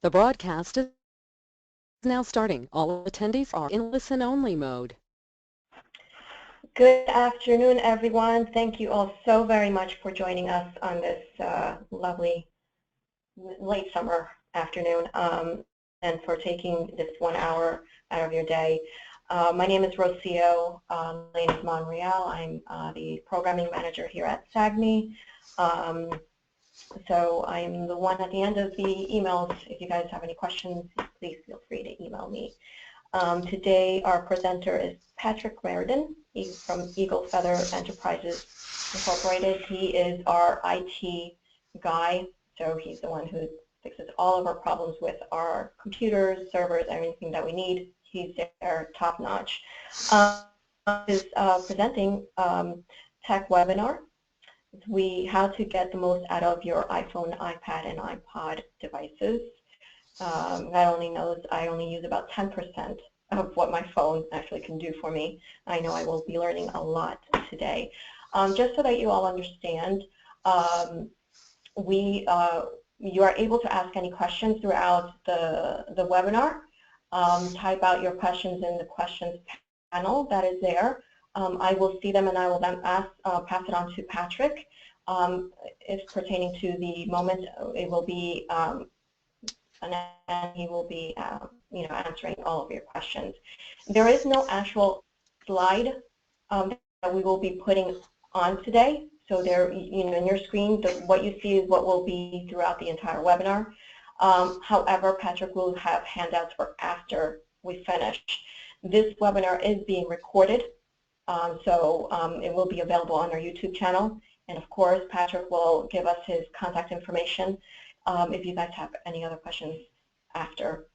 The broadcast is now starting. All attendees are in listen-only mode. Good afternoon, everyone. Thank you all so very much for joining us on this lovely late summer afternoon and for taking this 1 hour out of your day. My name is Rocio. My name is Monreal. I'm the programming manager here at SAGME. So I'm the one at the end of the emails. If you guys have any questions, please feel free to email me. Today our presenter is Patrick Rardin. He's from Eagle Feather Enterprises Incorporated. He is our IT guy, so he's the one who fixes all of our problems with our computers, servers, everything that we need. He's there top notch. Is presenting tech webinar. How to get the most out of your iPhone, iPad, and iPod devices. God only knows I only use about 10% of what my phone actually can do for me. I know I will be learning a lot today. Just so that you all understand, you are able to ask any questions throughout the webinar. Type out your questions in the questions panel that is there. I will see them and I will then pass it on to Patrick. If pertaining to the moment, it will be and he will be answering all of your questions. There is no actual slide that we will be putting on today. So there, in your screen, what you see is what will be throughout the entire webinar. However, Patrick will have handouts for after we finish. This webinar is being recorded, so it will be available on our YouTube channel. And of course, Patrick will give us his contact information if you guys have any other questions after,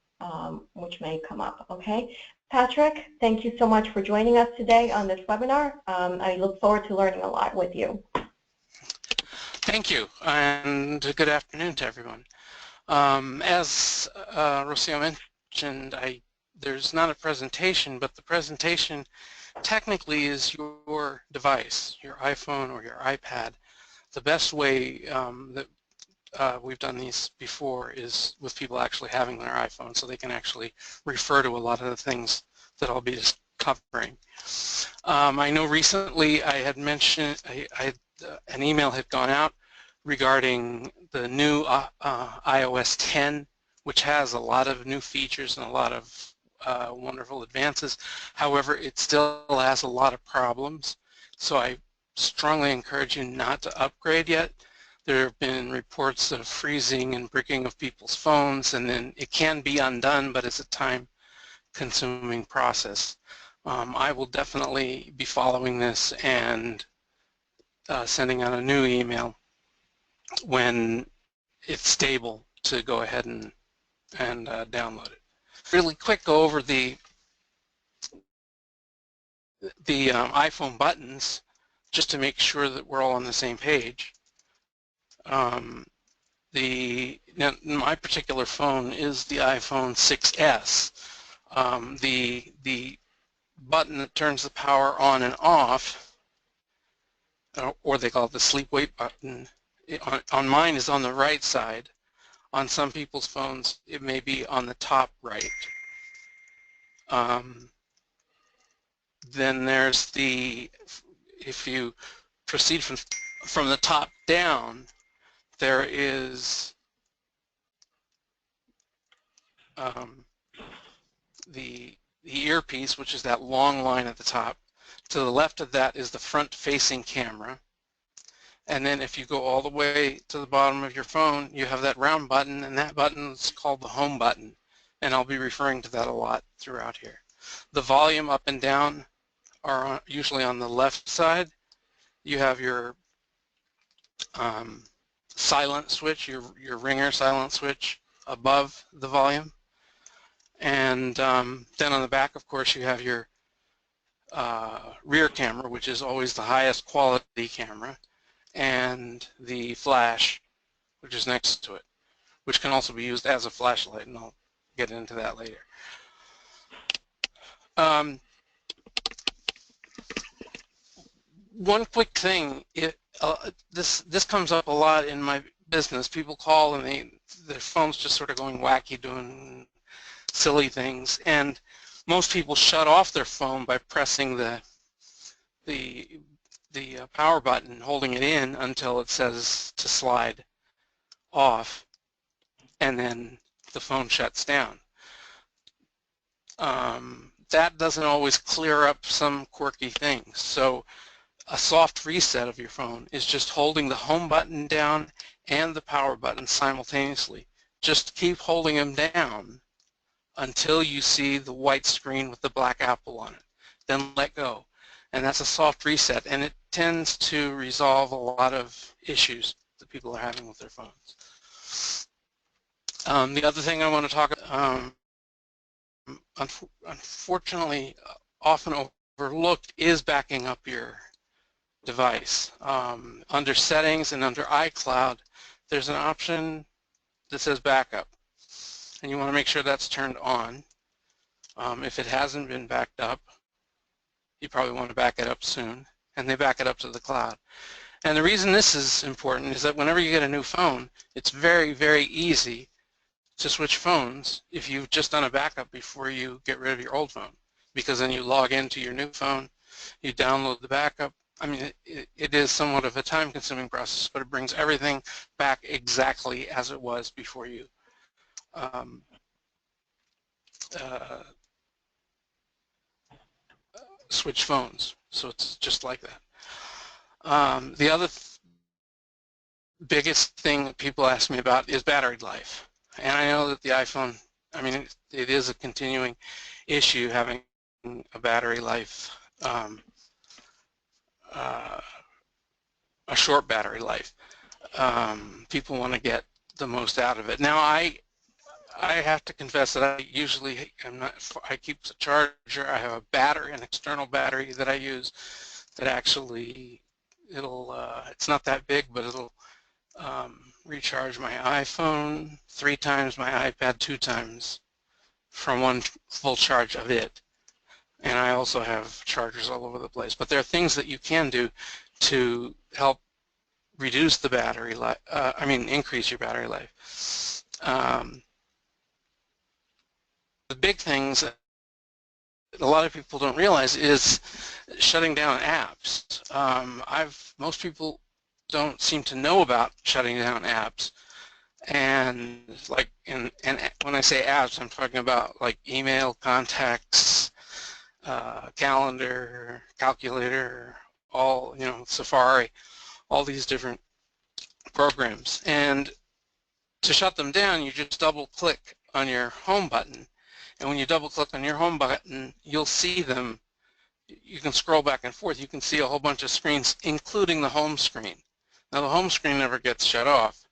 which may come up, okay? Patrick, thank you so much for joining us today on this webinar. I look forward to learning a lot with you. Thank you, and good afternoon to everyone. As Rocio mentioned, there's not a presentation, but the presentation technically is your device, your iPhone or your iPad. The best way that we've done these before is with people actually having their iPhone, so they can actually refer to a lot of the things that I'll be just covering. I know recently I had mentioned an email had gone out regarding the new iOS 10, which has a lot of new features and a lot of wonderful advances. However, it still has a lot of problems, so I strongly encourage you not to upgrade yet. There have been reports of freezing and bricking of people's phones, and then it can be undone, but it's a time-consuming process. I will definitely be following this and sending out a new email when it's stable to go ahead and download it. Really quick, go over the iPhone buttons just to make sure that we're all on the same page. Now, my particular phone is the iPhone 6S. The button that turns the power on and off, or they call it the sleep wake button, on mine is on the right side. On some people's phones, it may be on the top right. Then there's if you proceed from the top down, there is the earpiece, which is that long line at the top. To the left of that is the front-facing camera. And then if you go all the way to the bottom of your phone, you have that round button, and that button is called the home button. And I'll be referring to that a lot throughout here. The volume up and down are usually on the left side. You have your silent switch, your ringer silent switch above the volume. And then on the back, of course, you have your rear camera, which is always the highest quality camera, and the flash, which is next to it, which can also be used as a flashlight, and I'll get into that later. One quick thing, this comes up a lot in my business. People call and their phone's just sort of going wacky, doing silly things, and most people shut off their phone by pressing the power button, holding it in until it says to slide off, and then the phone shuts down. That doesn't always clear up some quirky things. So a soft reset of your phone is just holding the home button down and the power button simultaneously. Just keep holding them down until you see the white screen with the black apple on it. Then let go. And that's a soft reset, and it tends to resolve a lot of issues that people are having with their phones. The other thing I want to talk about, unfortunately, often overlooked, is backing up your device. Under settings and under iCloud, there's an option that says backup, and you want to make sure that's turned on. If it hasn't been backed up, you probably want to back it up soon, and they back it up to the cloud. And the reason this is important is that whenever you get a new phone, it's very, very easy to switch phones if you've just done a backup before you get rid of your old phone, because then you log into your new phone, you download the backup. I mean, it is somewhat of a time-consuming process, but it brings everything back exactly as it was before you switch phones. So it's just like that. The other biggest thing that people ask me about is battery life. And I know that the iPhone, I mean, it is a continuing issue having a battery life, a short battery life. People want to get the most out of it. Now, I have to confess that I usually am not. I keep a charger. I have a battery, an external battery that I use. That actually, it's not that big, but it'll recharge my iPhone 3 times, my iPad 2 times from one full charge of it. And I also have chargers all over the place. But there are things that you can do to help reduce the battery life. Increase your battery life. The big things that a lot of people don't realize is shutting down apps. Most people don't seem to know about shutting down apps, and when I say apps, I'm talking about like email, contacts, calendar, calculator, all, Safari, all these different programs. And to shut them down, you just double click on your home button, and when you double click on your home button, you'll see them. You can scroll back and forth. You can see a whole bunch of screens, including the home screen. Now, the home screen never gets shut off,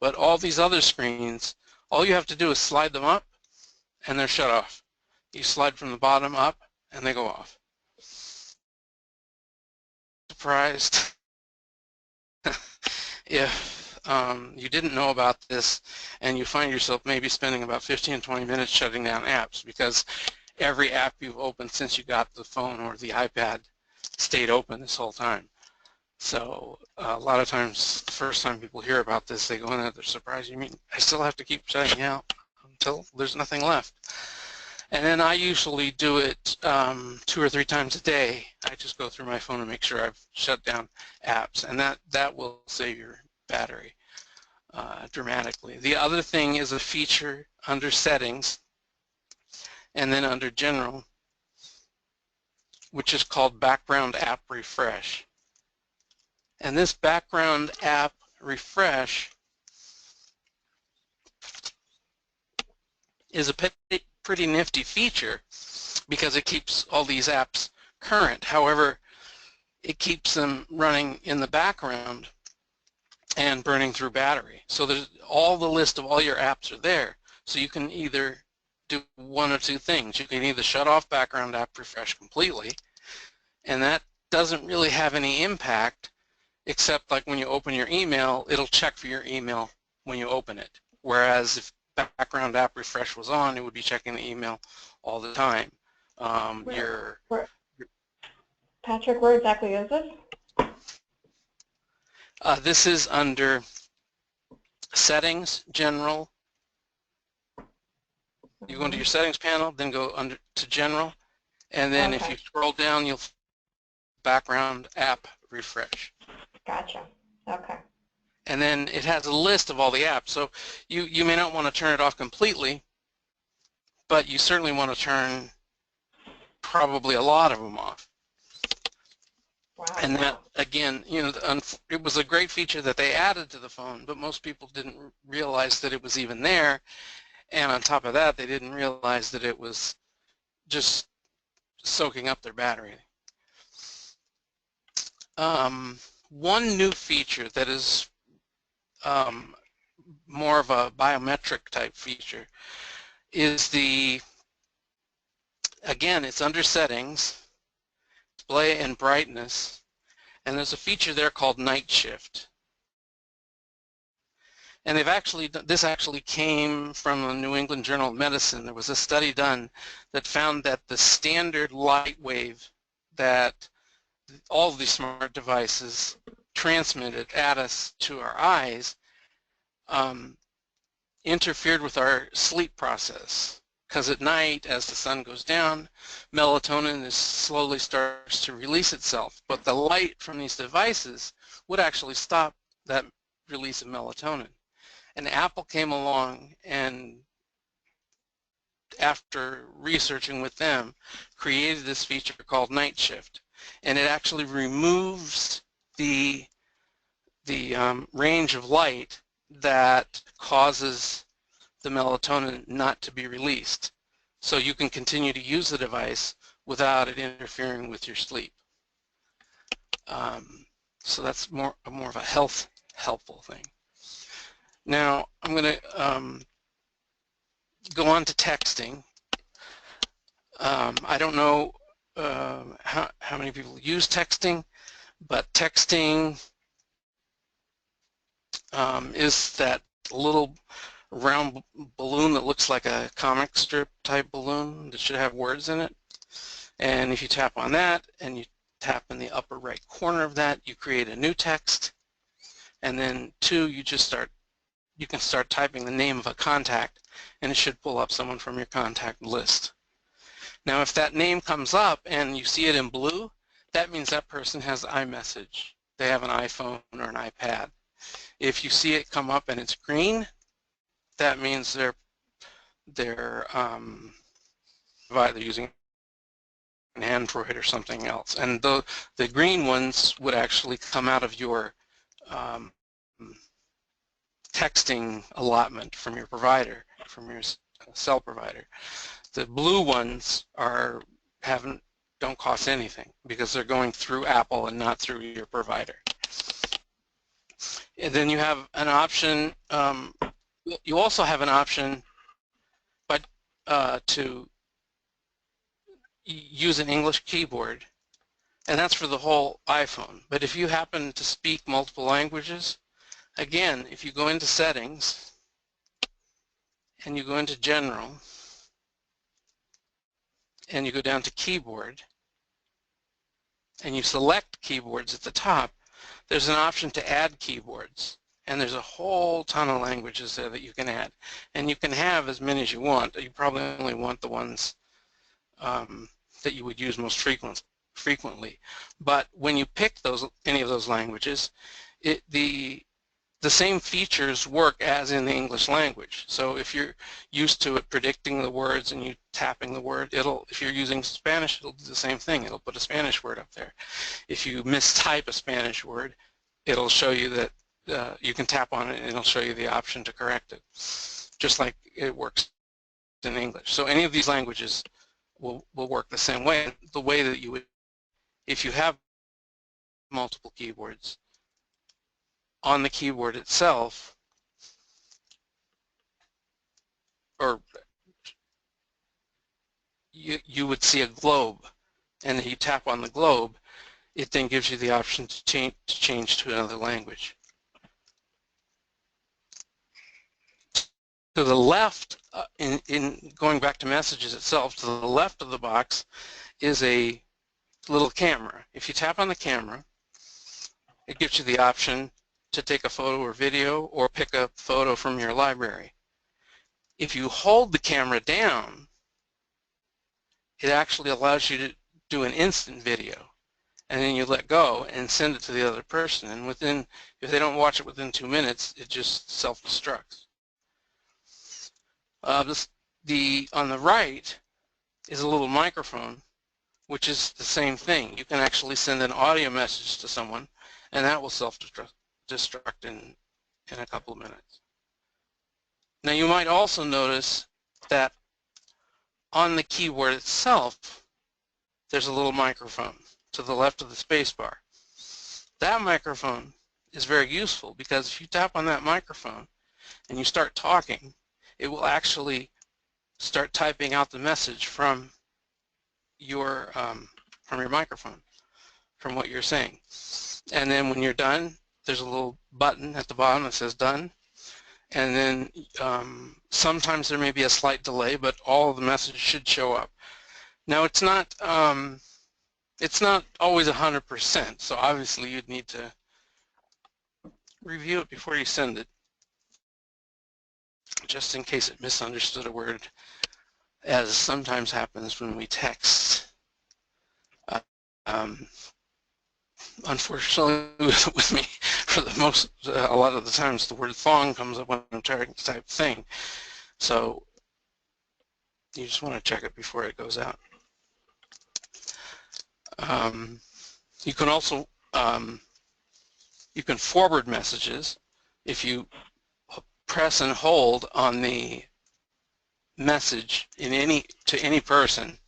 but all these other screens, all you have to do is slide them up, and they're shut off. You slide from the bottom up, and they go off. Surprised if you didn't know about this and you find yourself maybe spending about 15 to 20 minutes shutting down apps because every app you've opened since you got the phone or the iPad stayed open this whole time. So a lot of times, the first time people hear about this, they go in there, they're surprised. You mean I still have to keep shutting out until there's nothing left? And then I usually do it 2 or 3 times a day. I just go through my phone and make sure I've shut down apps, and that will save your battery dramatically. The other thing is a feature under settings and then under general, which is called background app refresh. And this background app refresh is a pretty nifty feature because it keeps all these apps current. However, it keeps them running in the background and burning through battery. So there's all the list of all your apps are there. So you can either do one or two things. You can either shut off background app refresh completely, and that doesn't really have any impact, except like when you open your email, it'll check for your email when you open it. Whereas if background app refresh was on, it would be checking the email all the time. Patrick, where exactly is this? This is under settings, general, You go into your settings panel, then go under to general, and then if Okay, you scroll down, you'll background app refresh. gotcha. Okay. And then it has a list of all the apps. So you may not want to turn it off completely, but you certainly want to turn probably a lot of them off. Wow. And that, again, you know, it was a great feature that they added to the phone, but most people didn't realize that it was even there. And on top of that, they didn't realize that it was just soaking up their battery. One new feature that is more of a biometric type feature is again, it's under settings, display and brightness, and there's a feature there called night shift. And this actually came from the New England Journal of Medicine. There was a study done that found that the standard light wave that all of these smart devices transmitted at us to our eyes interfered with our sleep process. Because at night, as the sun goes down, melatonin slowly starts to release itself. But the light from these devices would actually stop that release of melatonin. And Apple came along and, after researching with them, created this feature called night shift. And it actually removes the range of light that causes the melatonin not to be released. So you can continue to use the device without it interfering with your sleep. So that's more of a helpful thing. Now I'm going to go on to texting. I don't know how many people use texting, but texting is that little round balloon that looks like a comic strip type balloon that should have words in it. And if you tap on that and you tap in the upper right corner of that, you create a new text. And then you can start typing the name of a contact, and it should pull up someone from your contact list. Now if that name comes up and you see it in blue, that means that person has iMessage. They have an iPhone or an iPad. If you see it come up and it's green, that means they're either using an Android or something else. And the green ones would actually come out of your texting allotment from your provider, from your cell provider. The blue ones don't cost anything because they're going through Apple and not through your provider. And then you have an option. You also have an option, but to use an English keyboard, and that's for the whole iPhone. But if you happen to speak multiple languages, again, if you go into settings and you go into general and you go down to keyboard and you select keyboards at the top, there's an option to add keyboards. And there's a whole ton of languages there that you can add. And you can have as many as you want. You probably only want the ones that you would use most frequently. But when you pick any of those languages, the same features work as in the English language. So if you're used to it predicting the words and you tapping the word, if you're using Spanish, it'll do the same thing. It'll put a Spanish word up there. If you mistype a Spanish word, it'll show you that you can tap on it and it'll show you the option to correct it, just like it works in English. So any of these languages will work the same way. The way that you would, if you have multiple keyboards, on the keyboard itself, or you would see a globe, and if you tap on the globe, it then gives you the option to change to another language. To the left, in going back to messages itself, to the left of the box is a little camera. If you tap on the camera, it gives you the option to take a photo or video or pick a photo from your library. If you hold the camera down, it actually allows you to do an instant video, and then you let go and send it to the other person, and within, if they don't watch it within 2 minutes, it just self-destructs. On the right is a little microphone, which is the same thing. You can actually send an audio message to someone, and that will self-destruct in a couple of minutes. Now you might also notice that on the keyboard itself, there's a little microphone to the left of the spacebar. That microphone is very useful because if you tap on that microphone and you start talking, it will actually start typing out the message from your microphone, from what you're saying. And then when you're done, there's a little button at the bottom that says done. And then sometimes there may be a slight delay, but all of the message should show up. Now it's not always 100%, so obviously you'd need to review it before you send it, just in case it misunderstood a word, as sometimes happens when we text. Unfortunately, with me, for a lot of the times the word thong comes up when I'm trying to type thing. So you just want to check it before it goes out. You can also you can forward messages. If you press and hold on the message to any person,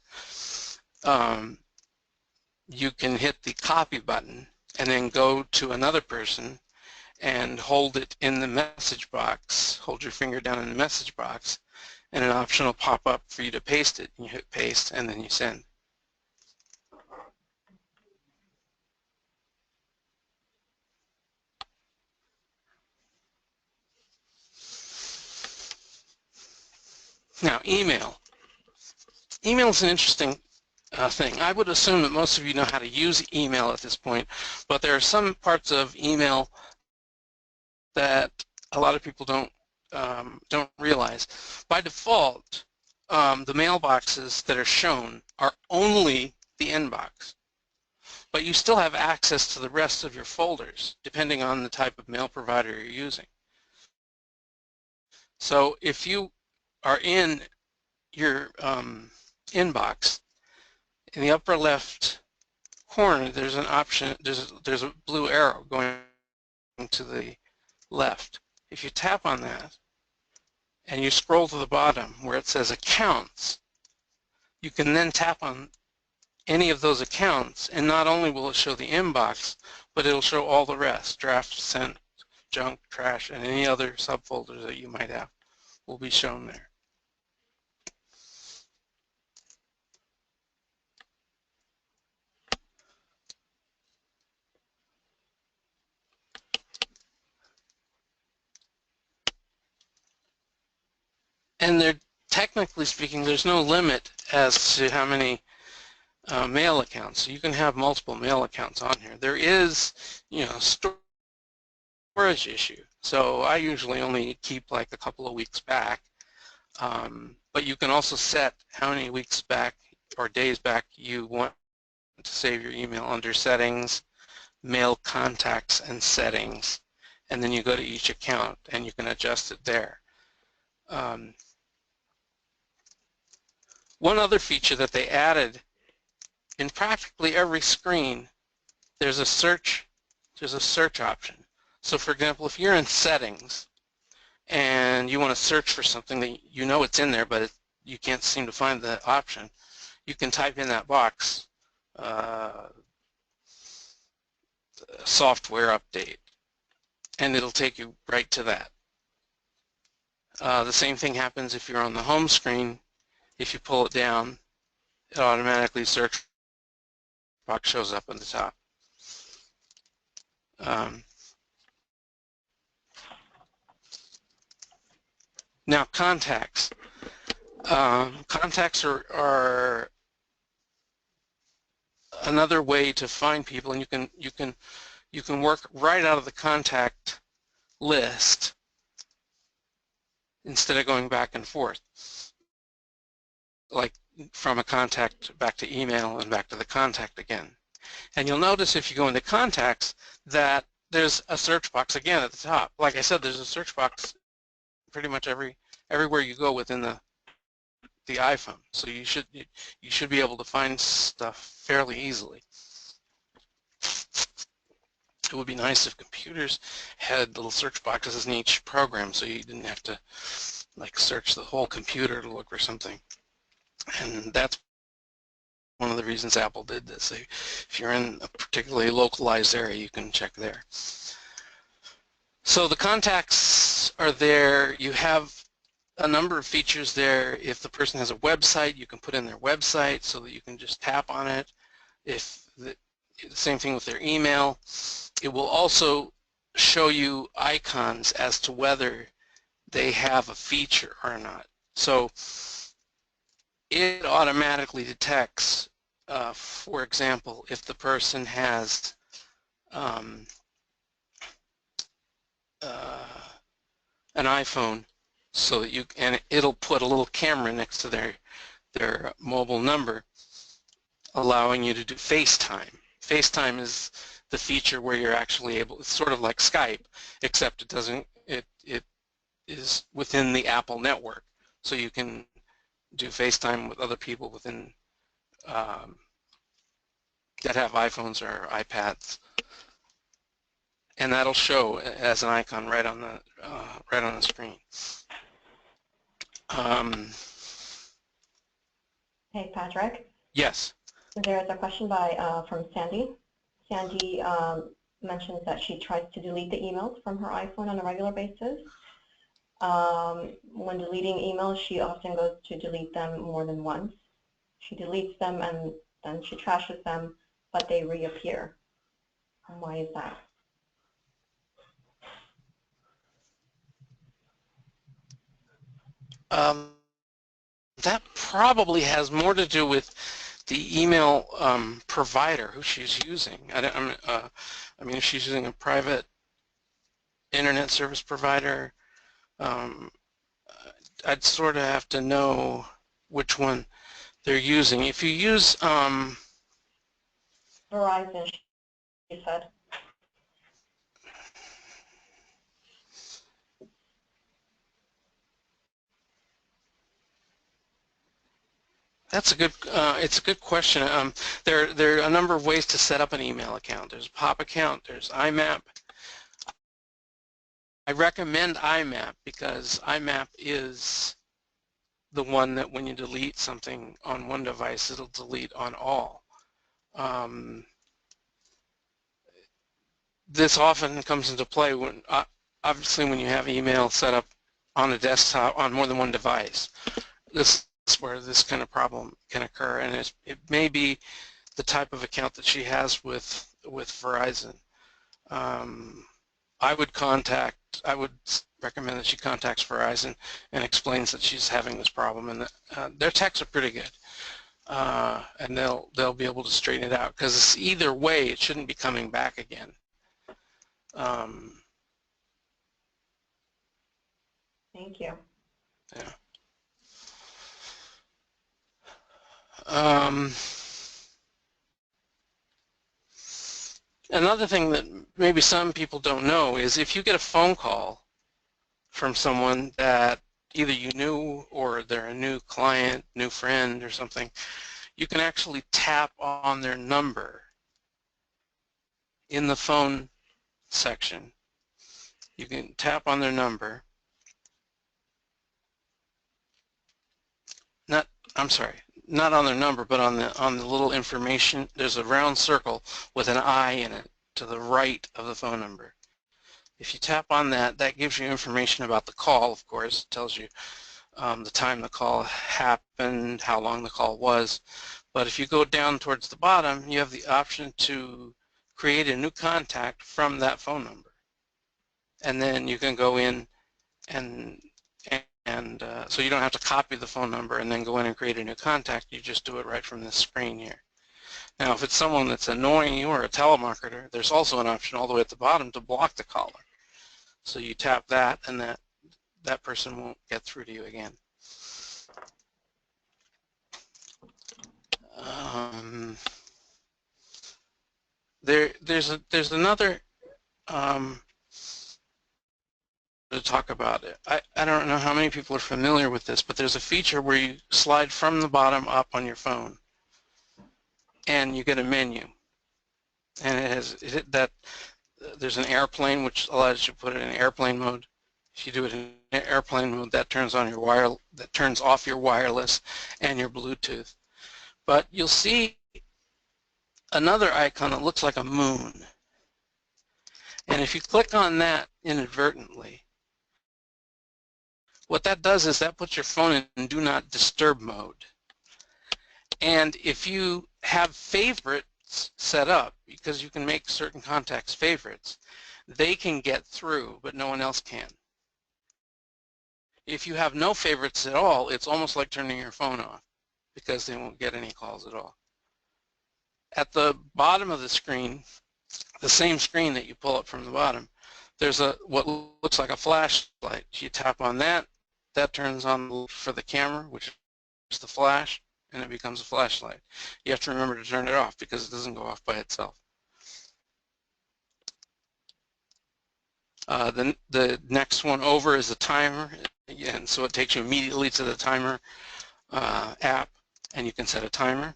you can hit the copy button and then go to another person and hold it in the message box. Hold your finger down in the message box, and an option will pop up for you to paste it. And you hit paste, and then you send. Now, email. Email is an interesting thing. I would assume that most of you know how to use email at this point, but there are some parts of email that a lot of people don't realize. By default, the mailboxes that are shown are only the inbox, but you still have access to the rest of your folders depending on the type of mail provider you're using. So if you are in your inbox, in the upper left corner there's an option, there's a blue arrow going to the left. If you tap on that and you scroll to the bottom where it says accounts, you can then tap on any of those accounts, and not only will it show the inbox, but it'll show all the rest: draft, sent, junk, trash, and any other subfolders that you might have will be shown there. And there, technically speaking, there's no limit as to how many mail accounts. So you can have multiple mail accounts on here. There is, storage issue. So I usually only keep like a couple of weeks back. But you can also set how many weeks back or days back you want to save your email under settings, mail contacts, and settings. And then you go to each account and you can adjust it there. One other feature that they added, in practically every screen, there's a search option. So for example, if you're in settings and you want to search for something that you know it's in there, but you can't seem to find the option, you can type in that box, software update, and it'll take you right to that. The same thing happens if you're on the home screen. If you pull it down, it automatically search box shows up on the top. Now contacts. Contacts are another way to find people, and you can work right out of the contact list. instead of going back and forth, like from a contact back to email and back to the contact again. And you'll notice if you go into contacts that there's a search box again at the top. Like I said, there's a search box pretty much everywhere you go within the iPhone. So you should be able to find stuff fairly easily. It would be nice if computers had little search boxes in each program so you didn't have to like search the whole computer to look for something. And that's one of the reasons Apple did this. If you're in a particularly localized area, you can check there. So the contacts are there. You have a number of features there. If the person has a website, you can put in their website so that you can just tap on it. Same thing with their email. It will also show you icons as to whether they have a feature or not. So it automatically detects, for example, if the person has an iPhone, so that and it'll put a little camera next to their mobile number, allowing you to do FaceTime. FaceTime is the feature where you're actually able, it's sort of like Skype, except it is within the Apple network. So you can do FaceTime with other people within that have iPhones or iPads, and that'll show as an icon right on the screen. Hey, Patrick. Yes. There's a question from Sandy. Sandy mentions that she tries to delete the emails from her iPhone on a regular basis. When deleting emails, she often goes to delete them more than once. She deletes them and then she trashes them, but they reappear. Why is that? That probably has more to do with the email provider who she's using. I mean, if she's using a private internet service provider, I'd sort of have to know which one they're using. If you use Verizon, she said. That's a good. It's a good question. There are a number of ways to set up an email account. There's a POP account. There's IMAP. I recommend IMAP because IMAP is the one that when you delete something on one device, it'll delete on all. This often comes into play when, obviously, when you have email set up on a desktop on more than one device. This is where this kind of problem can occur, and it may be the type of account that she has with Verizon. I would recommend that she contacts Verizon and explains that she's having this problem, and that, their techs are pretty good, and they'll be able to straighten it out, because either way it shouldn't be coming back again. Thank you. Yeah. Another thing that maybe some people don't know is if you get a phone call from someone that either you knew or they're a new client, new friend or something, you can actually tap on their number in the phone section. You can tap on their number. Not on their number, but on the little information. There's a round circle with an I in it to the right of the phone number. If you tap on that, that gives you information about the call, of course. It tells you the time the call happened, how long the call was. But if you go down towards the bottom, you have the option to create a new contact from that phone number. And then you can go in and so you don't have to copy the phone number and then go in and create a new contact. You just do it right from this screen here. Now, if it's someone that's annoying you or a telemarketer, there's also an option all the way at the bottom to block the caller. So you tap that, and that person won't get through to you again. There's another to talk about it. I don't know how many people are familiar with this, but there's a feature where you slide from the bottom up on your phone and you get a menu, and there's an airplane which allows you to put it in airplane mode. If you do it in airplane mode, that turns off your wireless and your Bluetooth. But you'll see another icon that looks like a moon. And if you click on that inadvertently, what that does is that puts your phone in do not disturb mode. And if you have favorites set up, because you can make certain contacts favorites, they can get through, but no one else can. If you have no favorites at all, it's almost like turning your phone off, because they won't get any calls at all. At the bottom of the screen, the same screen that you pull up from the bottom, there's what looks like a flashlight. You tap on that, that turns on for the camera, which is the flash, and it becomes a flashlight. You have to remember to turn it off because it doesn't go off by itself. The next one over is the timer, and so it takes you immediately to the timer app, and you can set a timer.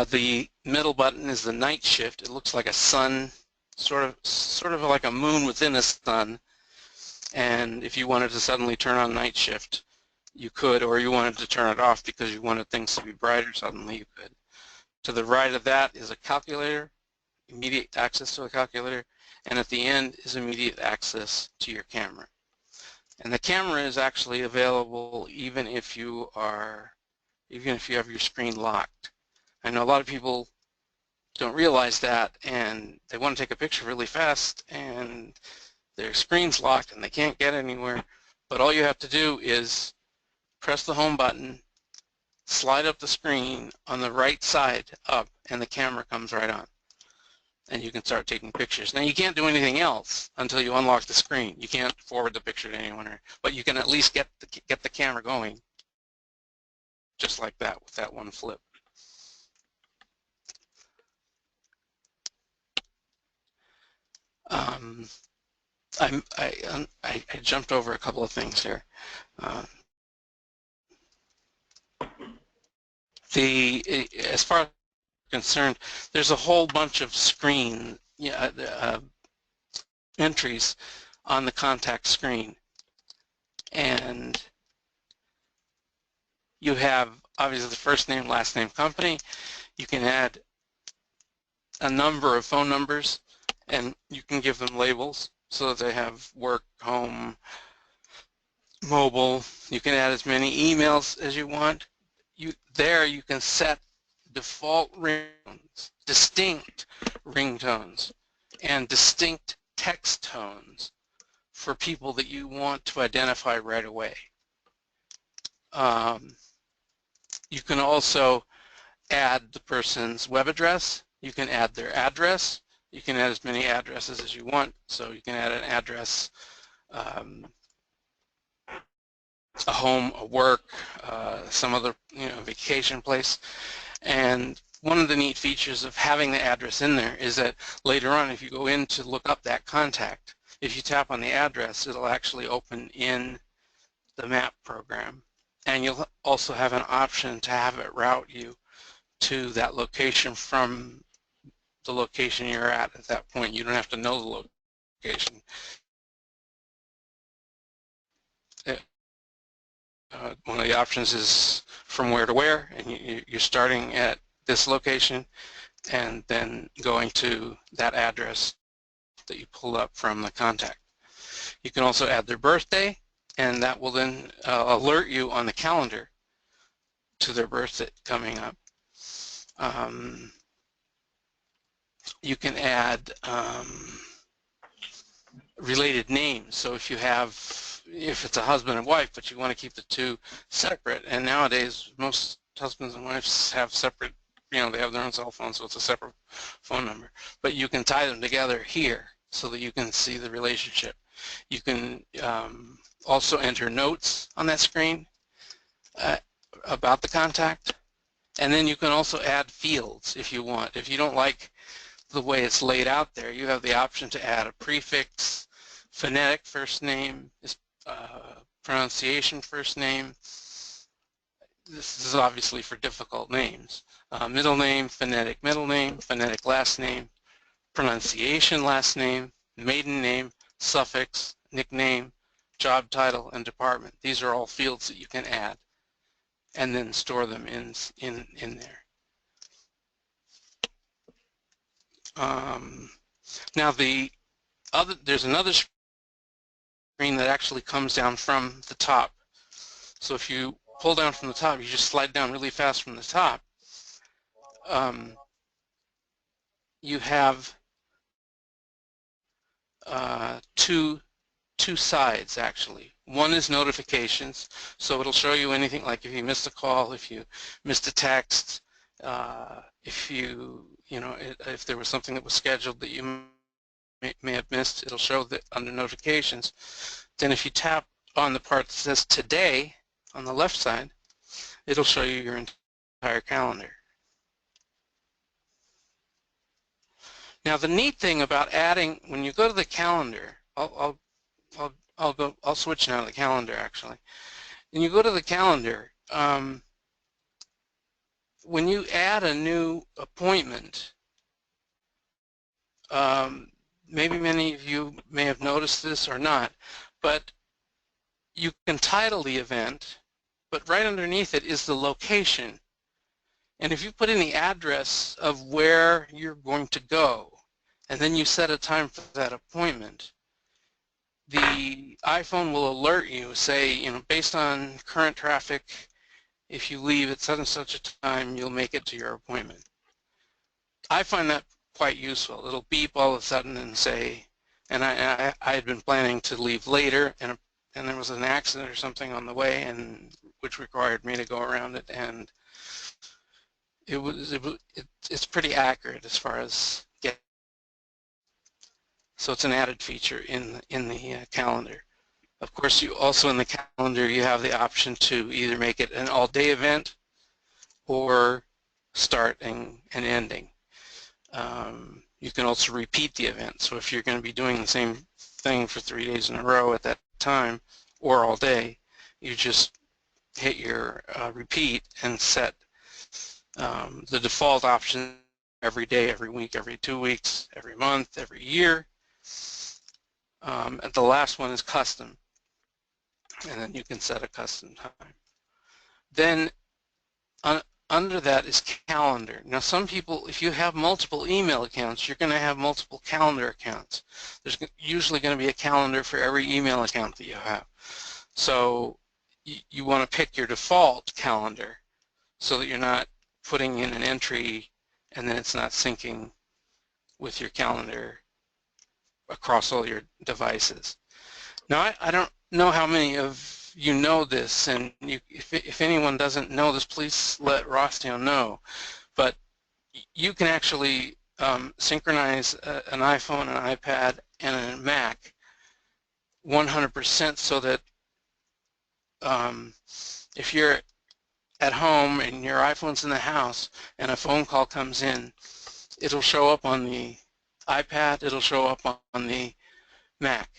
The middle button is the night shift. It looks like a sun, sort of like a moon within a sun. And if you wanted to suddenly turn on night shift, you could, or you wanted to turn it off because you wanted things to be brighter suddenly, you could. To the right of that is a calculator, immediate access to a calculator, and at the end is immediate access to your camera. And the camera is actually available even if you have your screen locked. I know a lot of people don't realize that, and they want to take a picture really fast and their screen's locked and they can't get anywhere, but all you have to do is press the home button, slide up the screen on the right side up, and the camera comes right on, and you can start taking pictures. Now you can't do anything else until you unlock the screen. You can't forward the picture to anyone, but you can at least get the camera going just like that with that one flip. I jumped over a couple of things here. As far as concerned, there's a whole bunch of entries on the contact screen, and you have obviously the first name, last name, company. You can add a number of phone numbers, and you can give them labels so that they have work, home, mobile. You can add as many emails as you want. There you can set default ringtones, distinct ringtones, and distinct text tones for people that you want to identify right away. You can also add the person's web address. You can add their address. You can add as many addresses as you want. So you can add an address, a home, a work, some other vacation place. And one of the neat features of having the address in there is that later on, if you go in to look up that contact, if you tap on the address, it'll actually open in the map program. And you'll also have an option to have it route you to that location from the location you're at that point. You don't have to know the location. One of the options is from where to where, and you're starting at this location and then going to that address that you pulled up from the contact. You can also add their birthday, and that will then alert you on the calendar to their birthday coming up. You can add related names. So if it's a husband and wife, but you want to keep the two separate, and nowadays most husbands and wives have separate, they have their own cell phone, so it's a separate phone number. But you can tie them together here so that you can see the relationship. You can also enter notes on that screen about the contact, and then you can also add fields if you want. If you don't like the way it's laid out there, you have the option to add a prefix, phonetic first name, pronunciation first name. This is obviously for difficult names. Middle name, phonetic last name, pronunciation last name, maiden name, suffix, nickname, job title, and department. These are all fields that you can add and then store them in there. Now there's another screen that actually comes down from the top. So if you pull down from the top, you just slide down really fast from the top. You have two sides actually. One is notifications, so it'll show you anything like if you missed a call, if you missed a text, if there was something that was scheduled that you may have missed, it'll show that under notifications. Then if you tap on the part that says today on the left side, it'll show you your entire calendar. Now the neat thing about adding, when you go to the calendar, I'll switch now to the calendar actually. When you go to the calendar, when you add a new appointment, maybe many of you may have noticed this or not, but you can title the event, but right underneath it is the location. And if you put in the address of where you're going to go, and then you set a time for that appointment, the iPhone will alert you, say, based on current traffic, if you leave at such and such a time, you'll make it to your appointment. I find that quite useful. It'll beep all of a sudden and say, and I had been planning to leave later, and there was an accident or something on the way, and which required me to go around it, and it's pretty accurate as far as getting. So it's an added feature in the calendar. Of course, you also in the calendar you have the option to either make it an all-day event or starting and ending. You can also repeat the event. So if you're going to be doing the same thing for 3 days in a row at that time or all day, you just hit your repeat and set the default option every day, every week, every 2 weeks, every month, every year. And the last one is custom, and then you can set a custom time. Then under that is calendar. Now some people, if you have multiple email accounts, you're going to have multiple calendar accounts. There's usually going to be a calendar for every email account that you have. So you want to pick your default calendar so that you're not putting in an entry and then it's not syncing with your calendar across all your devices. Now I don't know how many of you know this, and if anyone doesn't know this, please let Rardin know. But you can actually synchronize an iPhone, an iPad, and a Mac 100% so that if you're at home and your iPhone's in the house and a phone call comes in, it'll show up on the iPad, it'll show up on the Mac.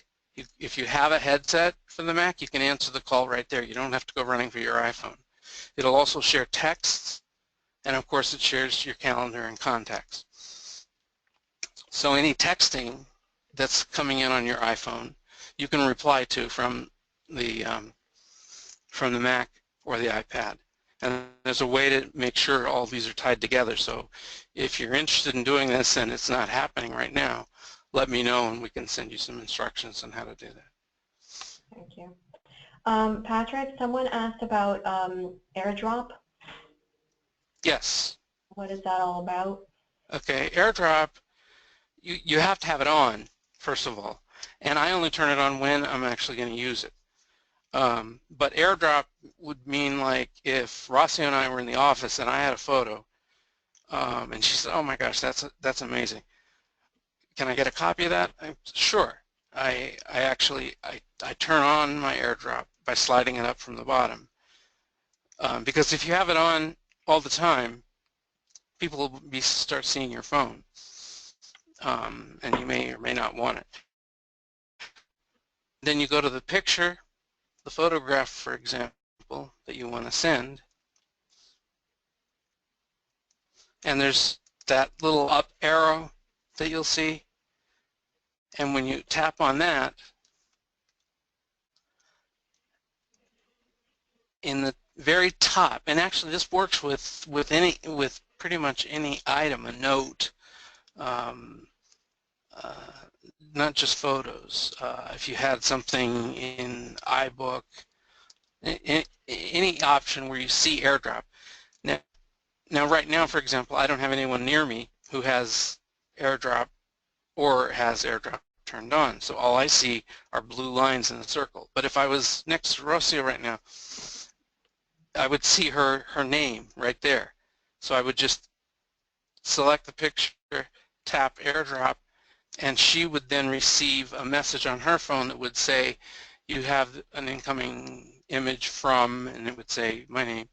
If you have a headset for the Mac, you can answer the call right there. You don't have to go running for your iPhone. It'll also share texts, and of course it shares your calendar and contacts. So any texting that's coming in on your iPhone, you can reply to from the Mac or the iPad. And there's a way to make sure all these are tied together. So if you're interested in doing this and it's not happening right now, let me know and we can send you some instructions on how to do that. Thank you. Patrick, someone asked about AirDrop. Yes. What is that all about? Okay, AirDrop, you have to have it on, first of all. And I only turn it on when I'm actually going to use it. But AirDrop would mean like if Rossi and I were in the office and I had a photo and she said, oh my gosh, that's amazing. can I get a copy of that? Sure. I actually turn on my AirDrop by sliding it up from the bottom, because if you have it on all the time, people will start seeing your phone, and you may or may not want it. Then you go to the picture, the photograph, for example, that you want to send, and there's that little up arrow that you'll see, and when you tap on that, in the very top, and actually this works with pretty much any item, a note, um, uh, not just photos. If you had something in iBook, any option where you see AirDrop. Now right now, for example, I don't have anyone near me who has AirDrop or has AirDrop turned on, so all I see are blue lines in a circle. But if I was next to Rocio right now, I would see her name right there. So I would just select the picture, tap AirDrop, and she would then receive a message on her phone that would say, you have an incoming image from, and it would say my name.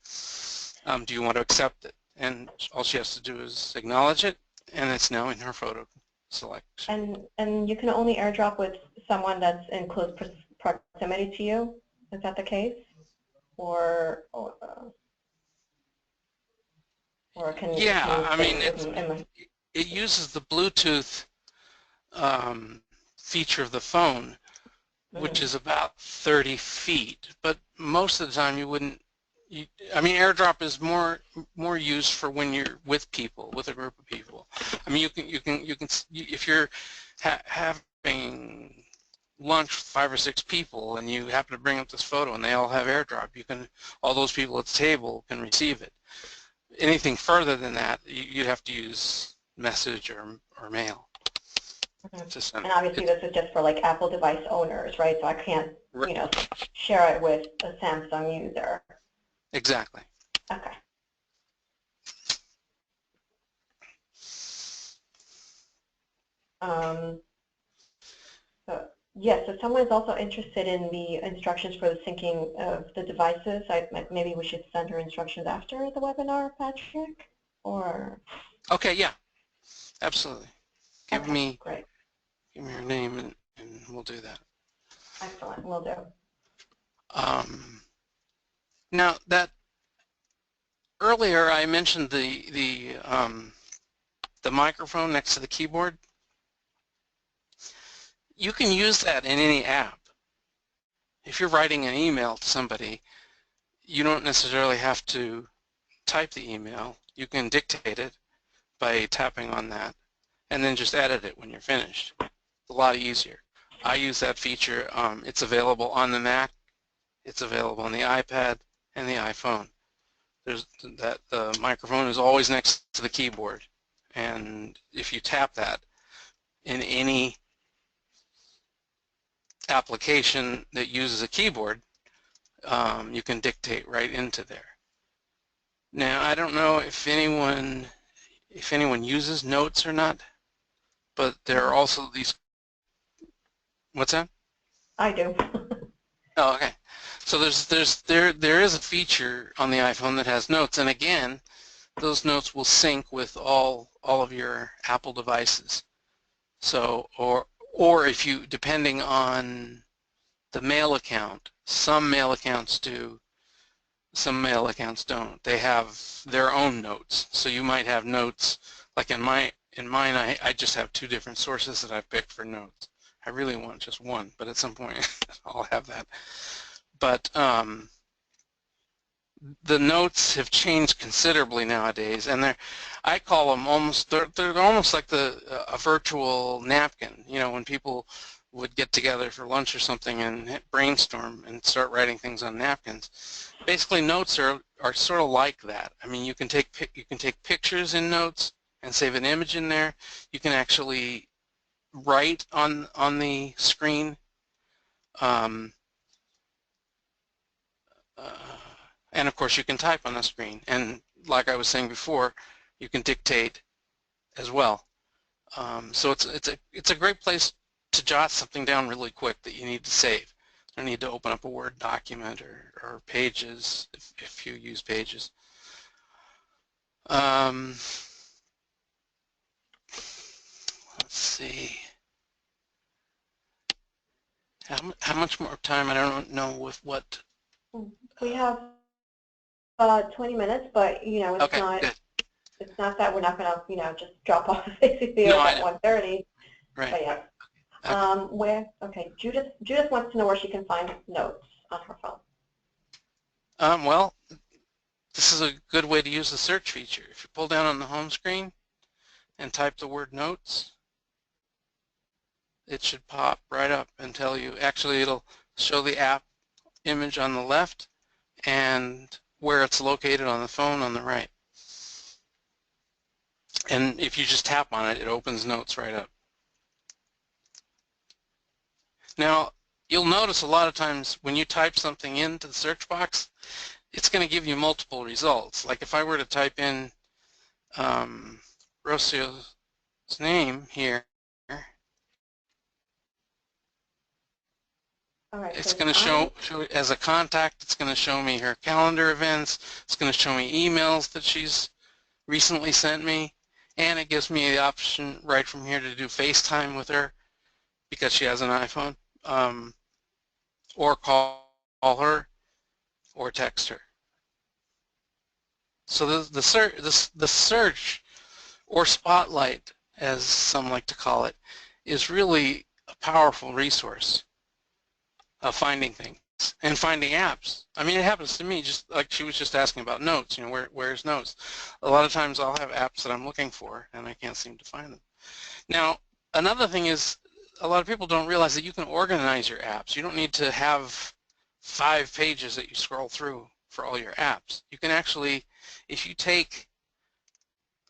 Do you want to accept it? And all she has to do is acknowledge it, and it's now in her photo selection. And you can only AirDrop with someone that's in close proximity to you. Is that the case? Or can yeah, I mean, it uses the Bluetooth feature of the phone, which is about 30 feet, but most of the time you wouldn't. I mean, AirDrop is more used for when you're with people, with a group of people. I mean, you can if you're having lunch with 5 or 6 people and you happen to bring up this photo and they all have AirDrop, all those people at the table can receive it. Anything further than that, you'd have to use message or mail. And obviously this is just for like Apple device owners, right? So I can't, share it with a Samsung user. Exactly. Okay. Yes, so someone is also interested in the instructions for the syncing of the devices. Maybe we should send her instructions after the webinar, Patrick, or? Okay, yeah, absolutely. Give me your name and we'll do that. Excellent, we'll do. Now that earlier I mentioned the microphone next to the keyboard. You can use that in any app. If you're writing an email to somebody, you don't necessarily have to type the email. You can dictate it by tapping on that and then just edit it when you're finished. It's a lot easier. I use that feature. It's available on the Mac, it's available on the iPad and the iPhone. The microphone is always next to the keyboard, and if you tap that in any application that uses a keyboard, you can dictate right into there. Now, I don't know if anyone uses notes or not, but there are also these. What's that? I do. Oh, okay. So there is a feature on the iPhone that has notes, and again, those notes will sync with all of your Apple devices. So, or if you, depending on the mail account, some mail accounts do, some mail accounts don't. They have their own notes. So you might have notes, like in mine I just have 2 different sources that I've picked for notes. I really want just one, but at some point I'll have that. But the notes have changed considerably nowadays, and I call them they're almost like a virtual napkin. You know, when people would get together for lunch or something and brainstorm and start writing things on napkins. Basically, notes are sort of like that. I mean, you can take pictures in notes and save an image in there. You can actually write on the screen. And of course you can type on the screen, and like I was saying before, you can dictate as well. So it's a great place to jot something down really quick that you need to save. You need to open up a Word document or Pages if you use Pages. Let's see. How much more time? I don't know with what. We have 20 minutes, but it's Okay, good. not that we're not going to just drop off basically No, I at know. 1:30. Right. But yeah. Okay. Judith wants to know where she can find notes on her phone. Well, this is a good way to use the search feature. If you pull down on the home screen and type the word notes, it should pop right up and tell you. Actually, it'll show the app image on the left and where it's located on the phone on the right. And if you just tap on it, it opens Notes right up. Now, you'll notice a lot of times when you type something into the search box, it's going to give you multiple results. Like if I were to type in Rocio's name here, All right, it's so going to show as a contact, it's going to show me her calendar events, it's going to show me emails that she's recently sent me, and it gives me the option right from here to do FaceTime with her because she has an iPhone, or call her or text her. So the search or spotlight, as some like to call it, is really a powerful resource of finding things and finding apps. I mean, it happens to me, just like she was just asking about notes, where's notes? A lot of times I'll have apps that I'm looking for and I can't seem to find them. Now, another thing is a lot of people don't realize that you can organize your apps. You don't need to have 5 pages that you scroll through for all your apps. You can actually, if you take,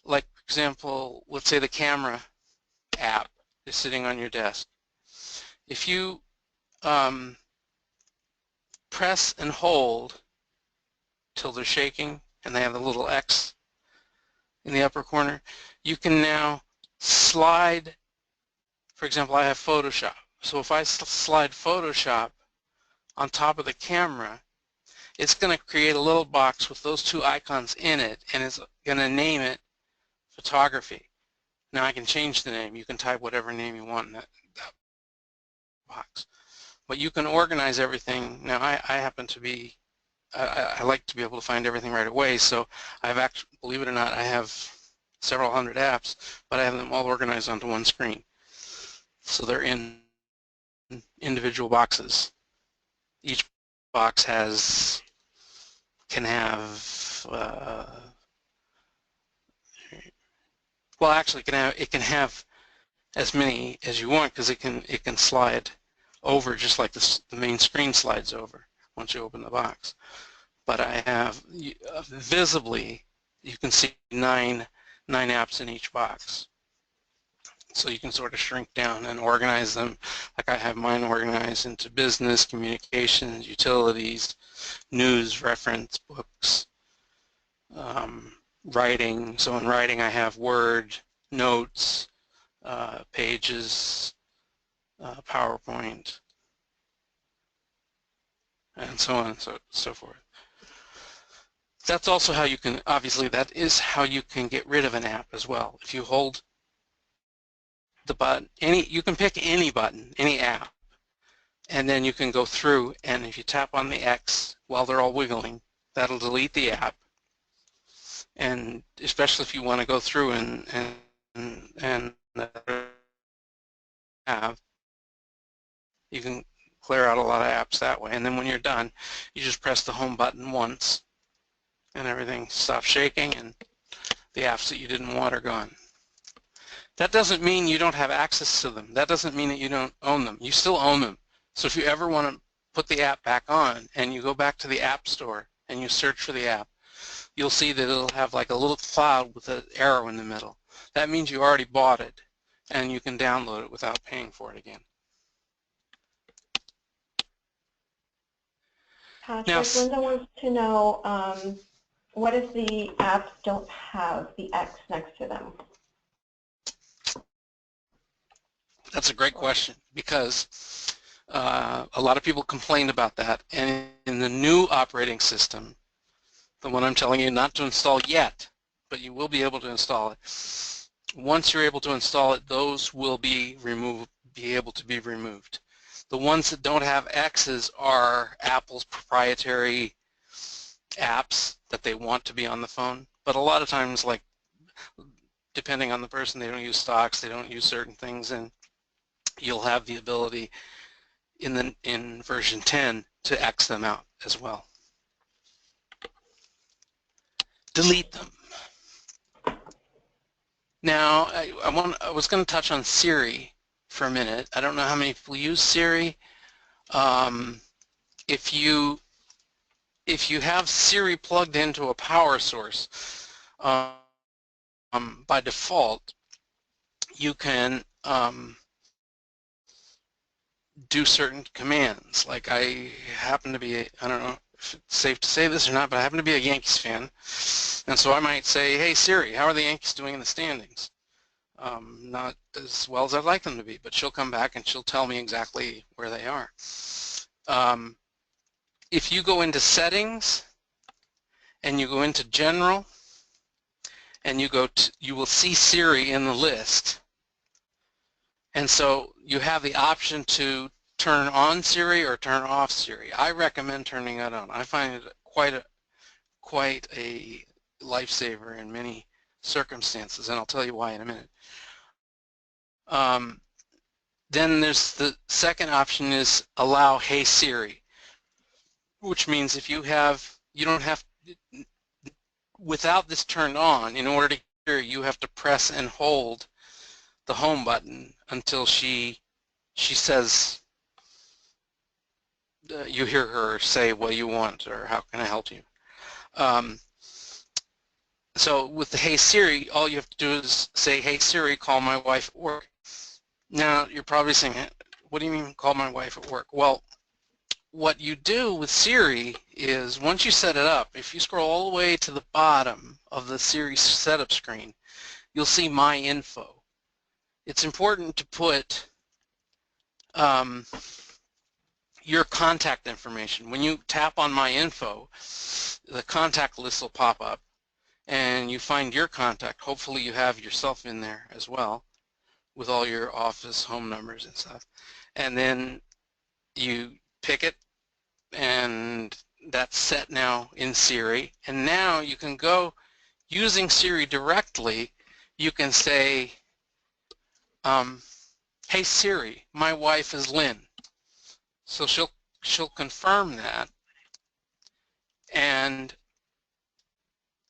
like, for example, let's say the camera app is sitting on your desk. If you press and hold till they're shaking and they have the little X in the upper corner, you can now slide. For example, I have Photoshop. So if I slide Photoshop on top of the camera, it's going to create a little box with those 2 icons in it, and it's going to name it photography. Now I can change the name. You can type whatever name you want in that box. But you can organize everything. Now I happen to be, I like to be able to find everything right away, so I've actually, believe it or not, I have several hundred apps, but I have them all organized onto one screen. So they're in individual boxes. Each box can have, well, actually it can have as many as you want, because it can slide over just like the main screen slides over once you open the box. But I have visibly, you can see nine apps in each box. So you can sort of shrink down and organize them. Like I have mine organized into business, communications, utilities, news, reference, books, writing. So in writing I have Word, Notes, Pages, PowerPoint, and so on and so forth. That's also how you can, obviously that is how you can get rid of an app as well. If you hold the button, you can pick any button, any app, and then you can go through, and if you tap on the X while they're all wiggling, that'll delete the app. And especially if you want to go through and have, you can clear out a lot of apps that way. And then when you're done, you just press the home button once and everything stops shaking and the apps that you didn't want are gone. That doesn't mean you don't have access to them. That doesn't mean that you don't own them. You still own them. So if you ever want to put the app back on and you go back to the App Store and you search for the app, you'll see that it'll have like a little cloud with an arrow in the middle. That means you already bought it and you can download it without paying for it again. Patrick, Now, Linda wants to know what if the apps don't have the X next to them? That's a great question, because a lot of people complained about that, and in the new operating system, the one I'm telling you not to install yet, but you will be able to install it. Once you're able to install it, those will be able to be removed. The ones that don't have X's are Apple's proprietary apps that they want to be on the phone, but a lot of times, like, depending on the person, they don't use stocks, they don't use certain things, and you'll have the ability in version 10 to X them out as well. Delete them. Now, I was going to touch on Siri for a minute. I don't know how many people use Siri. If you have Siri plugged into a power source, by default, you can do certain commands. Like, I happen to be, I don't know if it's safe to say this or not, but I happen to be a Yankees fan, and so I might say, hey Siri, how are the Yankees doing in the standings? Not as well as I'd like them to be, but she'll come back and she'll tell me exactly where they are. If you go into settings and you go into general and you will see Siri in the list, and so you have the option to turn on Siri or turn off Siri. I recommend turning that on. I find it quite a lifesaver in many circumstances, and I'll tell you why in a minute. Then there's the second option is allow Hey Siri, which means if you don't have, without this turned on, in order to hear, you have to press and hold the home button until she says, you hear her say what you want or how can I help you. So with the Hey Siri, all you have to do is say, Hey Siri, call my wife at work. Now you're probably saying, what do you mean call my wife at work? Well, what you do with Siri is once you set it up, if you scroll all the way to the bottom of the Siri setup screen, you'll see My Info. It's important to put your contact information. When you tap on My Info, the contact list will pop up and you find your contact. Hopefully you have yourself in there as well with all your office home numbers and stuff. And then you pick it, and that's set now in Siri. And now you can go using Siri directly. You can say, hey Siri, my wife is Lynn. So she'll confirm that, and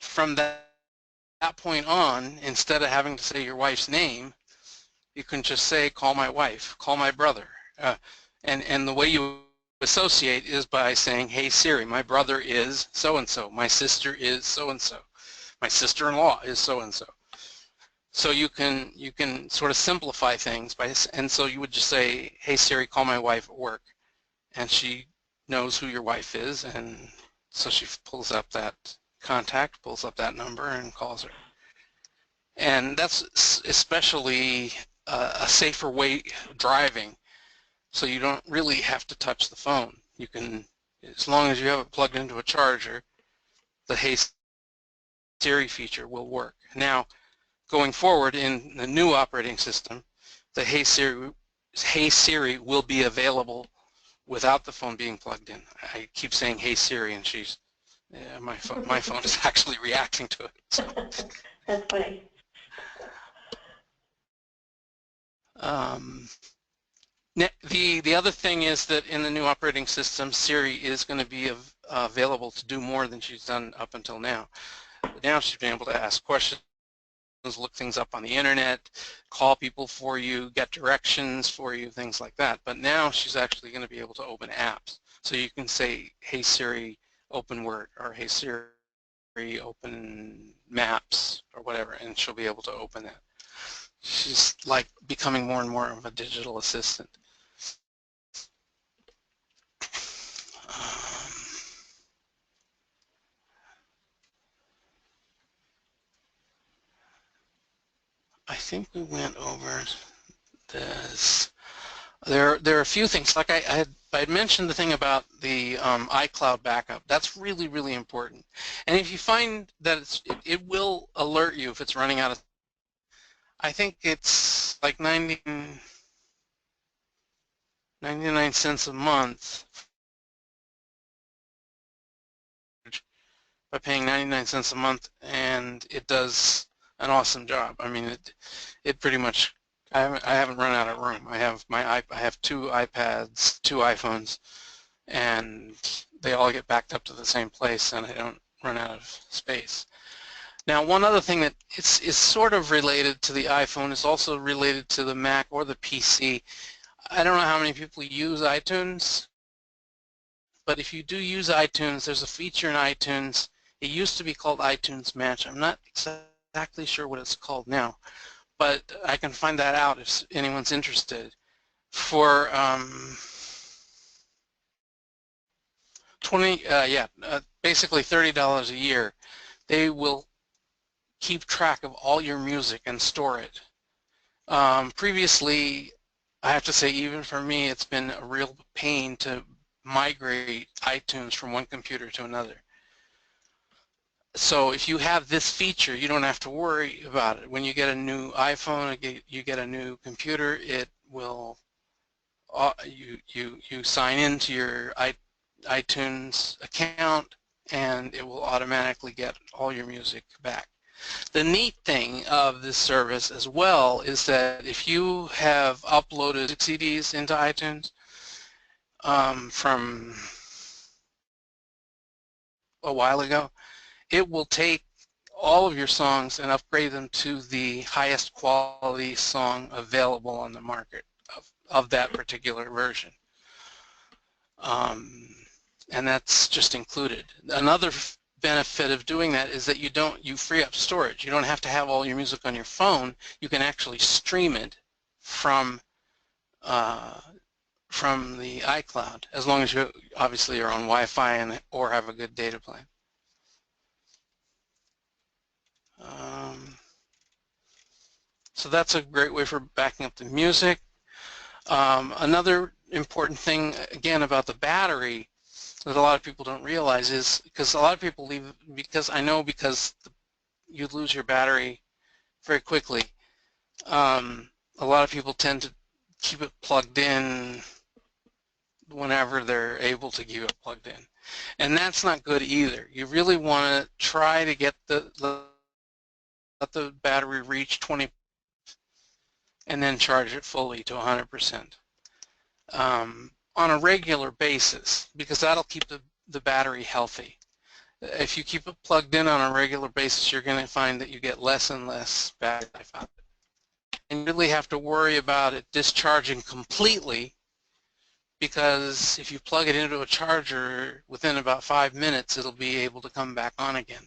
from that point on, instead of having to say your wife's name, you can just say call my wife, call my brother, and the way you associate is by saying, hey Siri, my brother is so-and-so, my sister is so-and-so, my sister-in-law is so-and-so. So you can sort of simplify things and so you would just say, hey Siri, call my wife at work, and she knows who your wife is, and so she pulls up that contact, pulls up that number, and calls her. And that's especially a safer way driving, so you don't really have to touch the phone. You can, as long as you have it plugged into a charger, the Hey Siri feature will work. Now, going forward in the new operating system, the Hey Siri will be available without the phone being plugged in. I keep saying Hey Siri, and my phone is actually reacting to it. So. That's funny. The other thing is that in the new operating system, Siri is going to be available to do more than she's done up until now. Now she's been able to ask questions, look things up on the internet, call people for you, get directions for you, things like that. But now she's actually going to be able to open apps. So you can say, hey Siri, open Word, or hey Siri, open Maps, or whatever, and she'll be able to open that. She's like becoming more and more of a digital assistant. I think we went over this. There are a few things. Like I had mentioned the thing about the iCloud backup. That's really, really important. And if you find that it will alert you if it's running out of, I think it's like 99 cents a month by paying 99 cents a month, and it does an awesome job. I mean, it pretty much, I haven't run out of room. I have 2 iPads, 2 iPhones, and they all get backed up to the same place, and I don't run out of space. Now, one other thing that is sort of related to the iPhone is also related to the Mac or the PC. I don't know how many people use iTunes, but if you do use iTunes, there's a feature in iTunes. It used to be called iTunes Match. I'm not exactly sure what it's called now, but I can find that out if anyone's interested. For basically $30 a year, they will keep track of all your music and store it. Previously, I have to say, even for me, it's been a real pain to migrate iTunes from one computer to another. So if you have this feature, you don't have to worry about it. When you get a new iPhone, you get a new computer, it will, you sign into your iTunes account, and it will automatically get all your music back. The neat thing of this service as well is that if you have uploaded CDs into iTunes from a while ago, it will take all of your songs and upgrade them to the highest quality song available on the market of that particular version. And that's just included. Another benefit of doing that is that you free up storage. You don't have to have all your music on your phone. You can actually stream it from the iCloud, as long as you obviously are on Wi-Fi or have a good data plan. So that's a great way for backing up the music. Another important thing, again, about the battery that a lot of people don't realize is, because a lot of people leave, because you lose your battery very quickly, a lot of people tend to keep it plugged in whenever they're able to keep it plugged in. And that's not good either. You really want to try to get let the battery reach 20 and then charge it fully to 100% on a regular basis, because that'll keep the battery healthy. If you keep it plugged in on a regular basis, you're going to find that you get less and less battery life out of it. And you really have to worry about it discharging completely, because if you plug it into a charger, within about 5 minutes it'll be able to come back on again.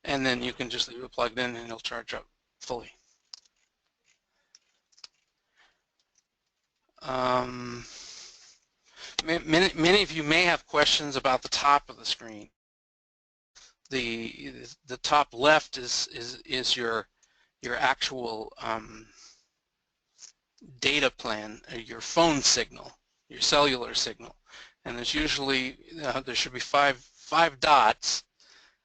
And then you can just leave it plugged in and it'll charge up fully. Many of you may have questions about the top of the screen. The top left is your actual data plan, your phone signal, your cellular signal, and there's usually there should be five dots,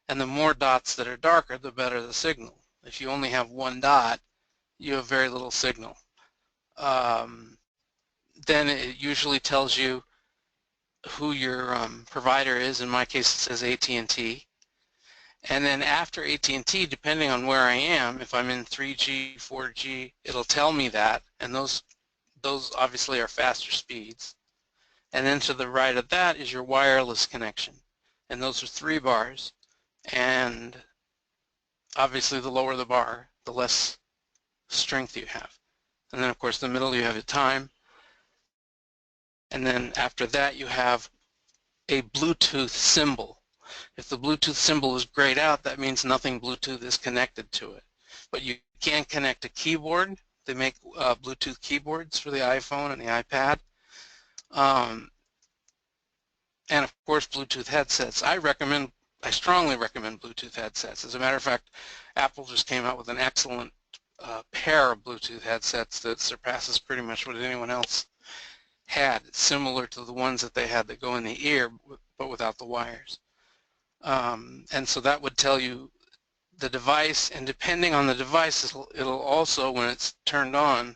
and the more dots that are darker, the better the signal. If you only have one dot, you have very little signal. Then it usually tells you who your provider is. In my case, it says AT&T. And then after AT&T, depending on where I am, if I'm in 3G, 4G, it'll tell me that, and those obviously are faster speeds. And then to the right of that is your wireless connection, and those are 3 bars. And obviously, the lower the bar, the less strength you have. And then, of course, in the middle you have your time. And then after that, you have a Bluetooth symbol. If the Bluetooth symbol is grayed out, that means nothing Bluetooth is connected to it. But you can connect a keyboard. They make Bluetooth keyboards for the iPhone and the iPad. And of course, Bluetooth headsets. I strongly recommend Bluetooth headsets. As a matter of fact, Apple just came out with an excellent pair of Bluetooth headsets that surpasses pretty much what anyone else had, similar to the ones that they had that go in the ear but without the wires. And so that would tell you the device, and depending on the device, it'll also, when it's turned on,